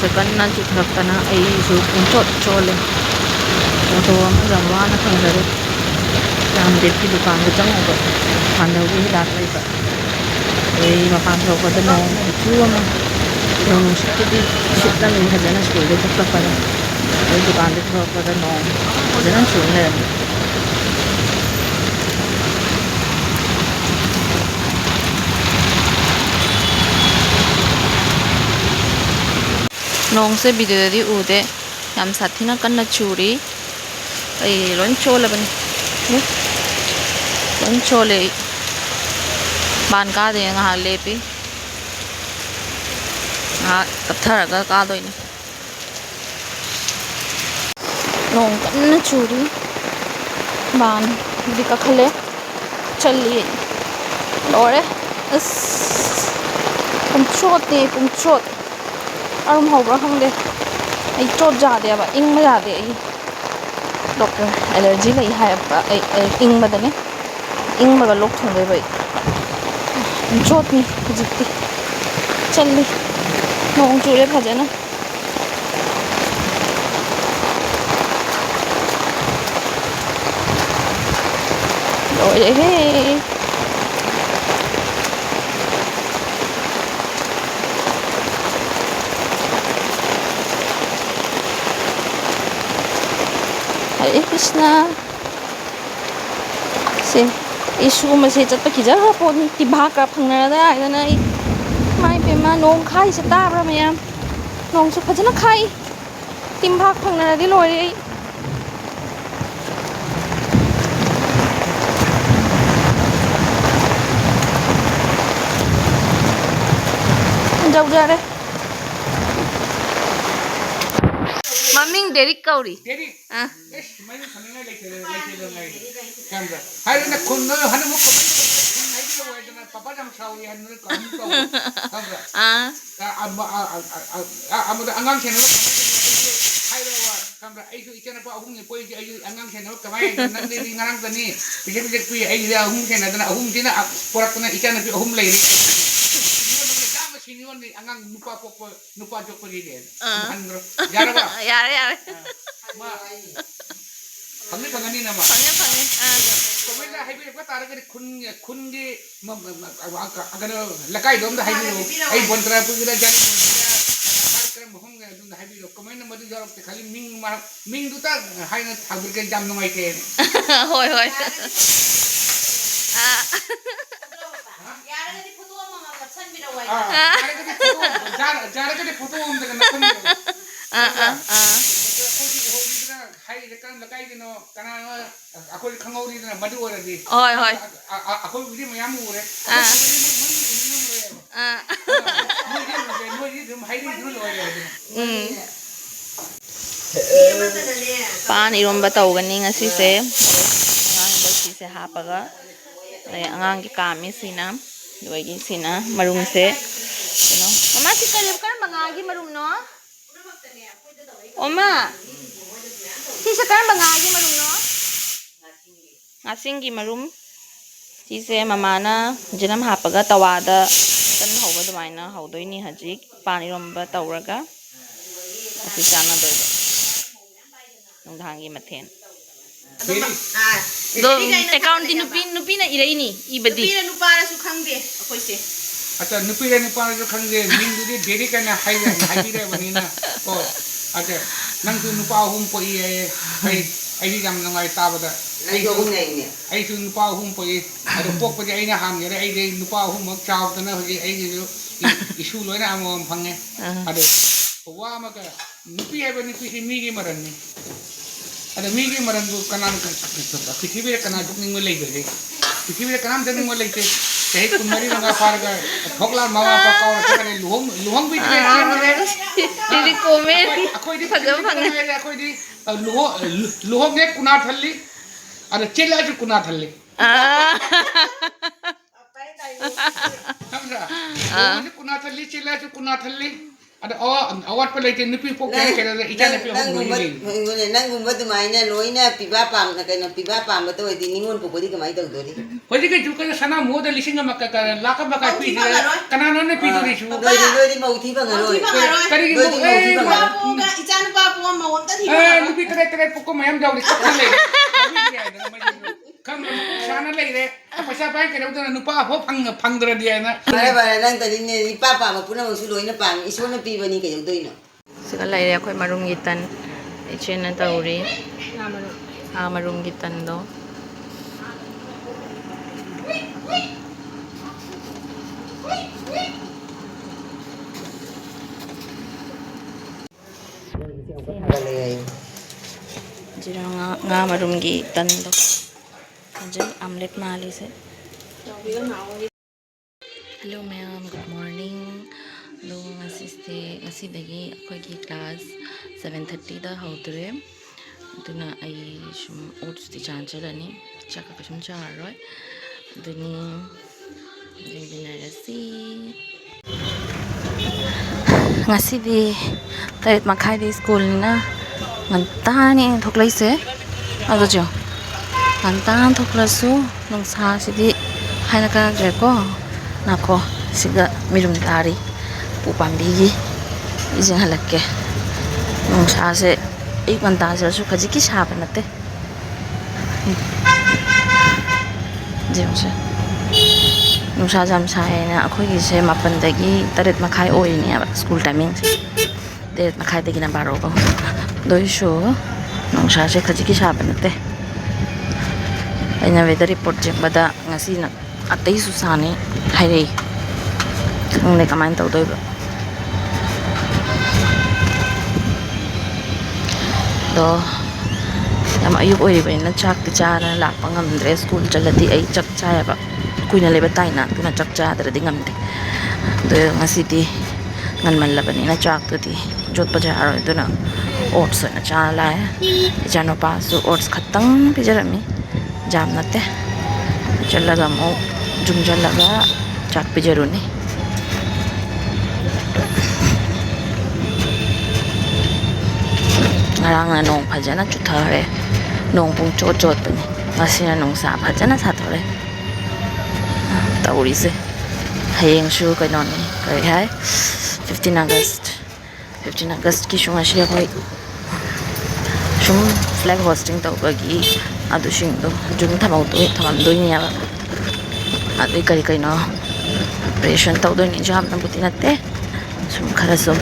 से कन्ना चुथरक्तना अईसु पुंचोट चोले ऑटो अमगा वाना खंगरे रामदेव की दुकान को चंगोगा फांदगी हिदाक लैबा ए मपान थोकदा नोंग खुचु अमा नोंग सिटदी सिटलमी फजना स्कूल दे चक्लपदा ए दुकान दे थोकदा नोंग फजना चुले नोंग से वीडियो दी उदे याम साथीना कन्ना चूरी आई लोन चोले बनी लोन चोले बान का दे ngah lepi kaptharaga ka doini nong kanna churi ban di ka khale challi lore as pumchot arum hobra khangde ai chot ja de ba ing ma ja de ai doctor allergy lai hai ba ai ing ma dane ing ma ga lok thong de bai chot ni jikti challi nong chure phajana rồi he Hare Krishna se isu ma se chat pa khija ha pon ti bha ka phangna da ai na ai mai pe ma nong khai se ta bra mayam nong su phajana khai tim bha phangna di loi ai jau ja re Maming Derek Kauri. Derek. Yes, may kanina like camera. Hari na kunno hanu mo kamay na ko ay na papa jam sawi hanu ko camera. Amo angang channel hai wa camera ai su ichana pa ahum ni poi ai angang channel kamay nan ni ngarang tani pije pi ai dia ahum channel na ahum dina porak na ichana pi ahum lai Sini ni angang nupa popo nupa joko ni dia. Andro. Yara ba? Yare. Ma. Pangni pangani na ma. Pangni. Komen na haibi ko tara ke khun di agano lakai dom da haibi ai bontra pu gira jani कार्यक्रम hong ga dum haibi komen na madu jarok te khali ming du ta haina thagir ke jam nongai ke. Hoi. Jara ke photo om de na kon hai de kan lakai de no kana akoi khangori de na madu ora di hoi akoi video mayam ure pan iromba tawgani ngasi se angang basi se hapaga angang ki kami sina duigi sina marung se no mama si kalib kan bangagi marung no oma si sekarang bangagi marung no ngasing gi marum si se mama na jinam hapaga tawada kan hoba dumaina haudoini hajik pan iromba tawraga asi chana doiba nunghangi mathen do account di nupi na irai ni ibadi nupi na nupa na su khangde akoi se acha nupi na su khangde ming du di deri kana hai bi re bani na ko acha nang tu nupa hum po ai di jam ngai ta bada ai jo hum nei ne ai tu nupa hum po ado pok pa ai na ham ne ai de nupa hum mak chao ta na hoji ai ju isu loi na am phange ado wa ma ka nupi ai ba nupi si mi gi maran ni ada migi maran bu kanan kan pithibir kana dukning mo lei de pithibir kanam dening mo lei te tei kumari ranga parga thokla mawa pa kaur kane luhong bi de dili komen akoi di phagam akoi di luhong ne kuna thalli ada chela ju kuna thalli samra luhong kuna thalli chela ju kuna thalli Ada awat pa lagi nupi pok kaya kaya ikan nupi ako nungin. Nanggumba dumaina loina piba pam na kaya piba pam betul di ningun po pwede kamay daw dori. Pwede ka juga na sana mo dali singa makaka laka baka pi kanano na pi dori su. Dori mauti ba ngaro. Kari mo Papo ka ican papo ang mawonta di. nupi kare pok ko mayam daw ri sakale. Kam sana lagi re. Apa siapa yang kaya udah nupa ho pang dra dia na. Bara lang tadi ni papa mapuna magsuloy na pang iso na piba ni kayo doy no. Segala area ko marunggitan. Ichen na tauri. Marunggitan do. Jira nga marunggitan do. Anjan omelet mali se. Hello ma'am, good morning. Hello, ngasidagi akoigi class 7:30 da hawdre. Duna ay sum oats ti chanchalani. Chaka ka sum charoi. Duni binarasi. Ngasidi tayo makhay di school na. Ngantani thoklay se. Ano jo? Ngantani thoklasu nung sa sidi hay nakagre ko. Nako, siga mirum tari upambigi izin halakke nung saase ikman tasira su kajiki shaba nate jemse nung sa jam sae na akhoi gi se mapandagi taret makhai oini aba school timing se taret makhai dagi na baro ko doi shu nung saase kajiki shaba nate aina weather report jembada ngasi na atay susani hayrey kung may kamain tao doy ba do yam ayuk oy ba na chak ti cha na la pangam dress school chalati ay chak cha ba kuy na leba tay na tuna chak cha dara dingam te do ngasi ti ngan man laban na chak to ti jot pa ja aro do na oats na cha la ja no pa so oats khatang pijarami jam na te chalaga mo jumjalaga chak pijaruni ngarang na nong pajana chutare nong pung chot pa ni ngasi na nong sa pajana satore tauri se hayeng shu kai non ni kai hai 15 August ki shunga shi koi shung flag hosting tau ba gi adu shing do jum thamau to thamam do ni ya adu kai no operation tau do ni jam na buti natte sum khara sum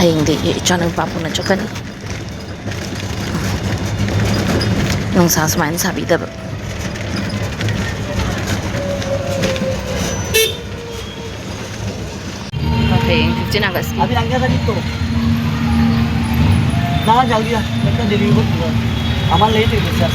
hayeng de channel papu na chakani nung sa smain sabi da okay 15 August अभी लग गया था तो ना जल्दी आ मैं तो deliver हमारे लेट है सर